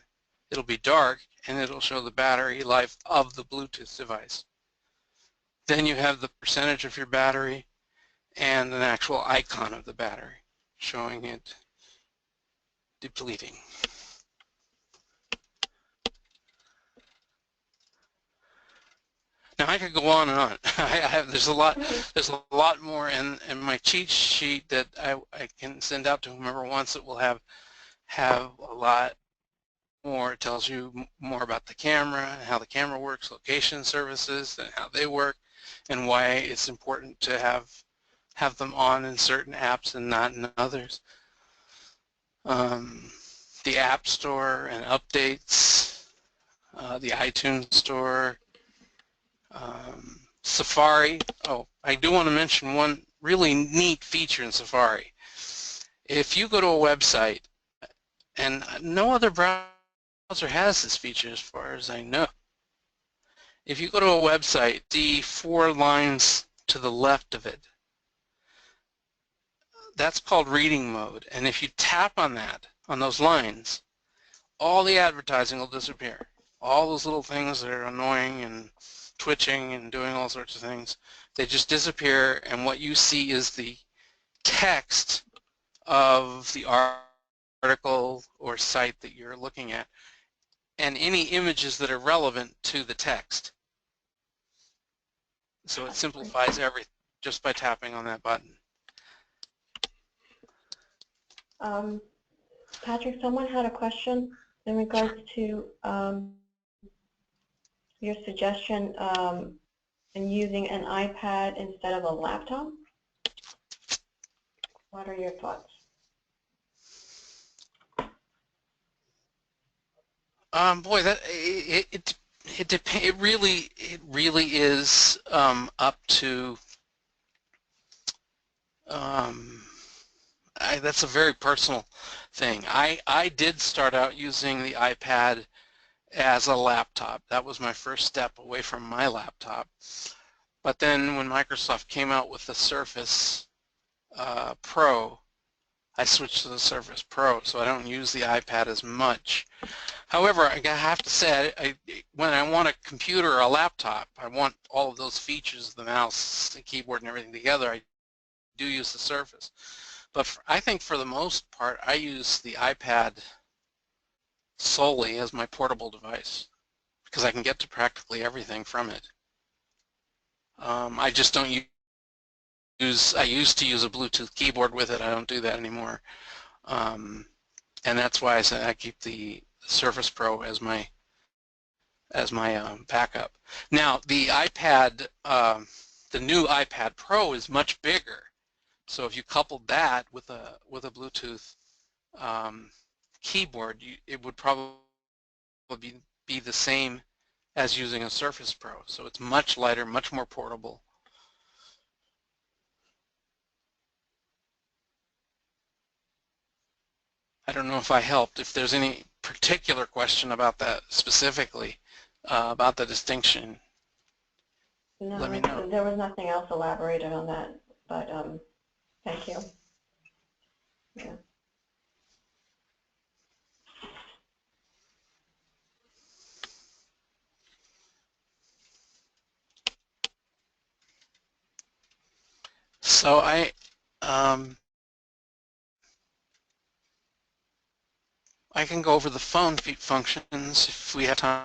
it'll be dark and it'll show the battery life of the Bluetooth device. Then you have the percentage of your battery and an actual icon of the battery showing it depleting. Now I could go on and on. There's a lot more in my cheat sheet that I can send out to whomever wants it. Will have a lot more. It tells you more about the camera and how the camera works, location services and how they work, and why it's important to have them on in certain apps and not in others. The App Store and updates, the iTunes Store, Safari. Oh, I do want to mention one really neat feature in Safari. If you go to a website, and no other browser has this feature as far as I know. If you go to a website, the 4 lines to the left of it, that's called reading mode. And if you tap on that, on those lines, all the advertising will disappear. All those little things that are annoying and twitching and doing all sorts of things, they just disappear, and what you see is the text of the article or site that you're looking at, and any images that are relevant to the text. So it simplifies everything just by tapping on that button. Patrick, someone had a question in regards to your suggestion in using an iPad instead of a laptop. What are your thoughts? Boy, that it really is up to that's a very personal thing. I did start out using the iPad as a laptop. That was my first step away from my laptop. But then when Microsoft came out with the Surface Pro, I switched to the Surface Pro, so I don't use the iPad as much. However, I have to say, when I want a computer or a laptop, I want all of those features, the mouse, the keyboard, and everything together, I do use the Surface. But I think for the most part, I use the iPad solely as my portable device because I can get to practically everything from it. I just don't I used to use a Bluetooth keyboard with it. I don't do that anymore. And that's why I said I keep the Surface Pro as my backup. Now the iPad, the new iPad Pro is much bigger. So if you coupled that with a Bluetooth keyboard, it would probably be the same as using a Surface Pro. So it's much lighter, much more portable. I don't know if I helped. If there's any particular question about that specifically, about the distinction, No, let me know. There was nothing else elaborated on that, but thank you. Yeah. So I can go over the phone functions if we have time.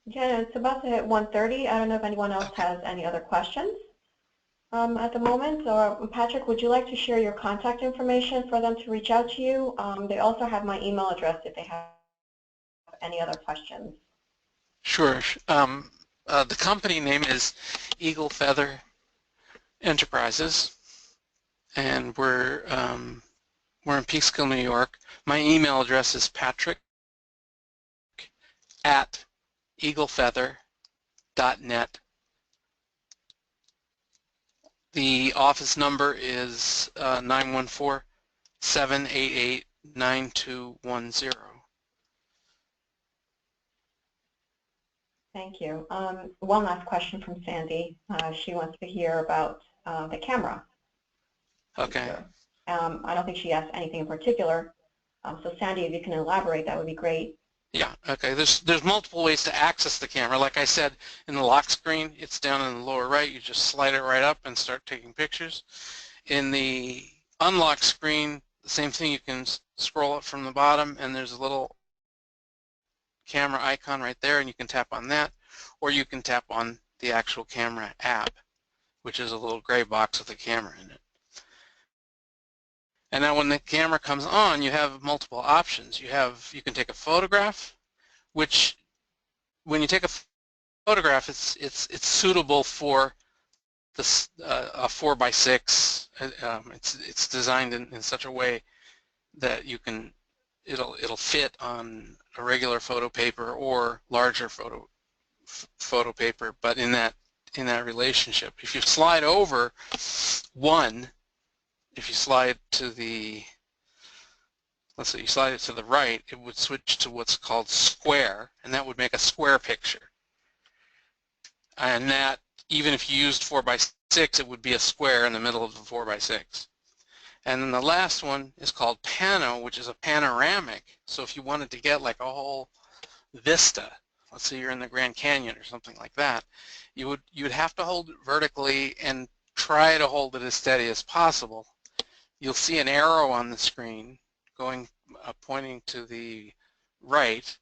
Yeah, it's about to hit 1:30. I don't know if anyone else has any other questions at the moment. Or Patrick, would you like to share your contact information for them to reach out to you? They also have my email address if they have any other questions. Sure. The company name is Eagle Feather Enterprises, and we're in Peekskill, New York. My email address is patrick@eaglefeather.net. The office number is 788-9210. Thank you. One last question from Sandy. She wants to hear about the camera Okay. feature. I don't think she asked anything in particular. So Sandy, if you can elaborate, that would be great. Yeah, okay. There's multiple ways to access the camera. Like I said, in the lock screen, it's down in the lower right. You just slide it right up and start taking pictures. In the unlock screen, the same thing. You can scroll up from the bottom, and there's a little camera icon right there, and you can tap on that, or you can tap on the actual camera app, which is a little gray box with a camera in it. And now when the camera comes on, you have multiple options. You can take a photograph, which when you take a photograph, it's suitable for this a 4x6. It's designed in such a way that it'll fit on a regular photo paper or larger photo paper, but in that relationship. If you slide over one, if you slide to the, let's say you slide it to the right, it would switch to what's called square, and that would make a square picture. And that, even if you used 4x6, it would be a square in the middle of the 4x6. And then the last one is called pano, which is a panoramic. So if you wanted to get like a whole vista, let's say you're in the Grand Canyon or something like that, you'd have to hold it vertically and try to hold it as steady as possible. You'll see an arrow on the screen going pointing to the right,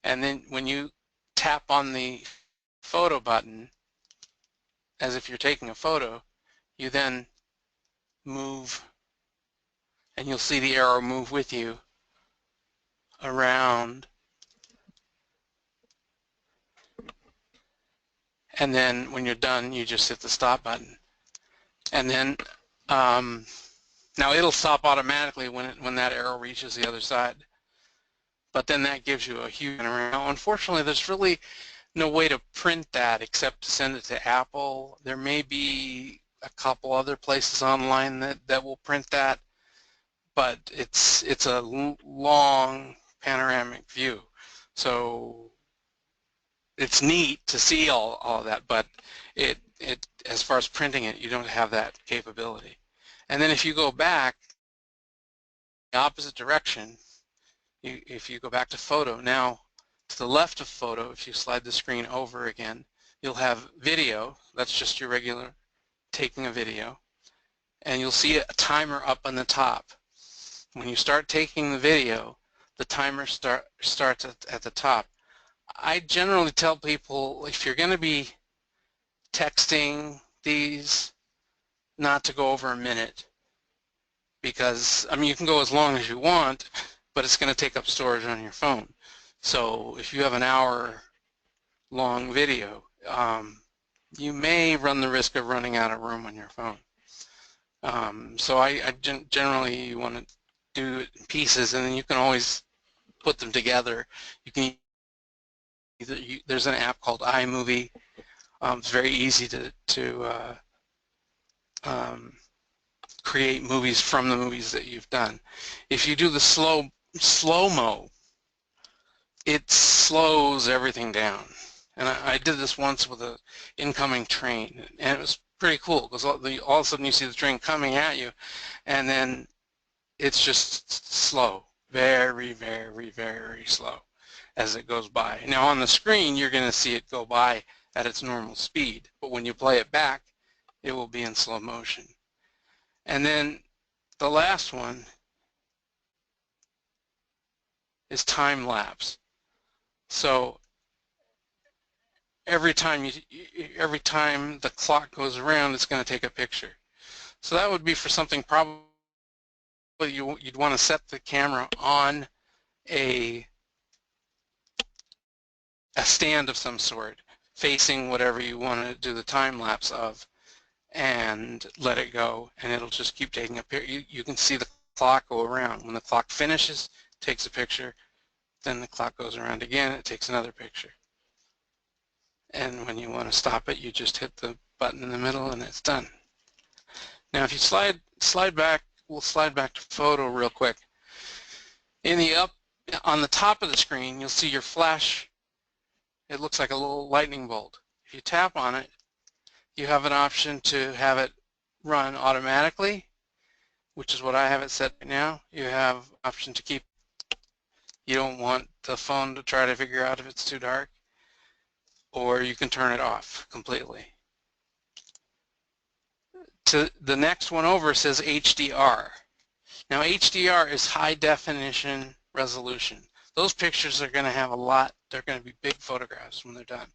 and then when you tap on the photo button, as if you're taking a photo, you then move, and you'll see the arrow move with you around, and then when you're done, you just hit the stop button. And then now it'll stop automatically when that arrow reaches the other side, but then that gives you a huge panorama. Now, unfortunately, there's really no way to print that except to send it to Apple. There may be a couple other places online that will print that, but it's a long panoramic view. So it's neat to see all of that, but it as far as printing it, you don't have that capability. And then if you go back the opposite direction, if you go back to photo, now to the left of photo, if you slide the screen over again, you'll have video. That's just your regular taking a video. And you'll see a timer up on the top. When you start taking the video, the timer starts at the top. I generally tell people, if you're going to be texting these, not to go over a minute, because I mean you can go as long as you want, but it's going to take up storage on your phone. So if you have an hour long video, you may run the risk of running out of room on your phone. So I generally want to do it in pieces, and then you can always put them together. You can there's an app called iMovie. It's very easy to create movies from the movies that you've done. If you do the slow-mo, it slows everything down. And I did this once with an incoming train, and it was pretty cool because all of a sudden you see the train coming at you, and then it's just slow, very, very, very slow as it goes by. Now on the screen you're going to see it go by at its normal speed, but when you play it back, it will be in slow motion. And then the last one is time lapse. So every time the clock goes around, it's going to take a picture. So that would be for something probably you'd want to set the camera on a stand of some sort, facing whatever you want to do the time lapse of, and let it go, and it'll just keep taking a picture. You can see the clock go around. When the clock finishes, it takes a picture, then the clock goes around again, it takes another picture. And when you want to stop it, you just hit the button in the middle and it's done. Now if you slide back we'll slide back to photo real quick. On the top of the screen, you'll see your flash. It looks like a little lightning bolt. If you tap on it, you have an option to have it run automatically, which is what I have it set right now. You have an option to keep. You don't want the phone to try to figure out if it's too dark, or you can turn it off completely. To the next one over says HDR. Now HDR is high definition resolution. Those pictures are going to have a lot, they're going to be big photographs when they're done.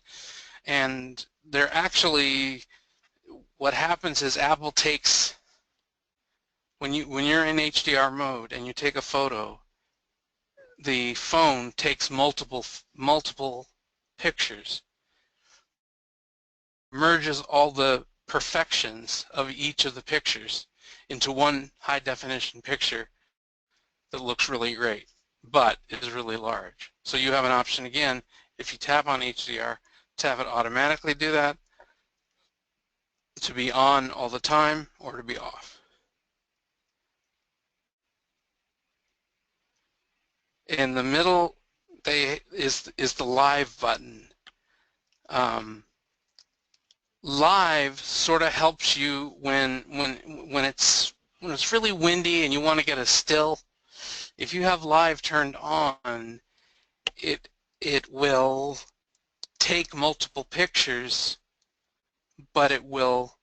And they're actually, what happens is Apple takes, when you're in HDR mode and you take a photo, the phone takes multiple pictures, merges all the perfections of each of the pictures into one high definition picture that looks really great but is really large. So you have an option again, if you tap on HDR, to have it automatically do that, to be on all the time, or to be off. In the middle is the live button. Live sort of helps you when it's really windy and you want to get a still. If you have live turned on, it will take multiple pictures, but it will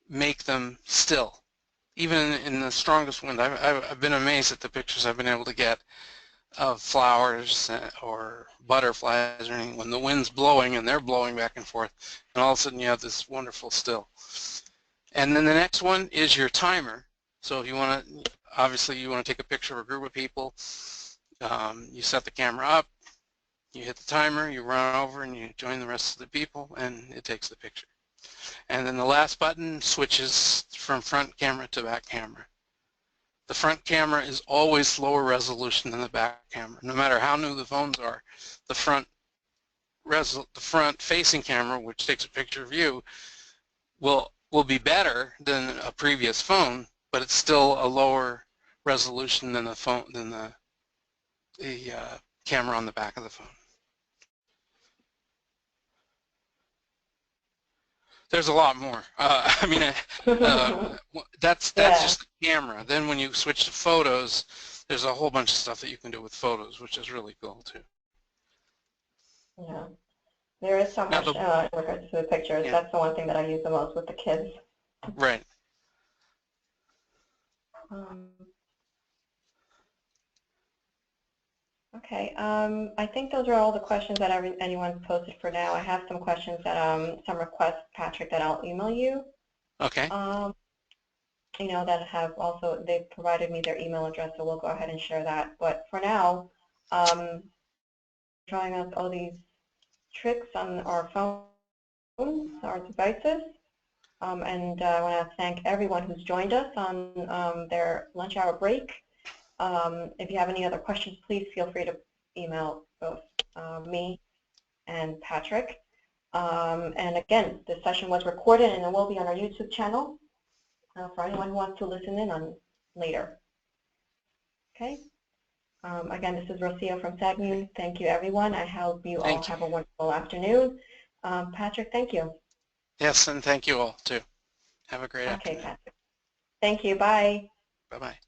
make them still. Even in the strongest wind, I've been amazed at the pictures I've been able to get of flowers or butterflies or anything when the wind's blowing and they're blowing back and forth, and all of a sudden you have this wonderful still. And then the next one is your timer. So if you want to, obviously you want to take a picture of a group of people, you set the camera up, you hit the timer, you run over and you join the rest of the people, and it takes the picture. And then the last button switches from front camera to back camera. The front camera is always lower resolution than the back camera. No matter how new the phones are, the front facing camera, which takes a picture of you, will be better than a previous phone, but it's still a lower resolution than the camera on the back of the phone. There's a lot more. I mean, that's just the camera. Then when you switch to photos, there's a whole bunch of stuff that you can do with photos, which is really cool too. Yeah, there is so much in regards to the pictures. Yeah. That's the one thing that I use the most with the kids. Right. Okay, I think those are all the questions that anyone's posted for now. I have some questions that, some requests, Patrick, that I'll email you. Okay. You know, that have also, they've provided me their email address, so we'll go ahead and share that. But for now, showing us all these tricks on our phones, our devices. And I want to thank everyone who's joined us on their lunch hour break. If you have any other questions, please feel free to email both me and Patrick. And again, this session was recorded and it will be on our YouTube channel for anyone who wants to listen in on later. Okay. Again, this is Rocio from SAGMU. Thank you, everyone. I hope you all have a wonderful afternoon. Patrick, thank you. Yes, and thank you all, too. Have a great afternoon. Okay, Patrick. Thank you. Bye. Bye-bye.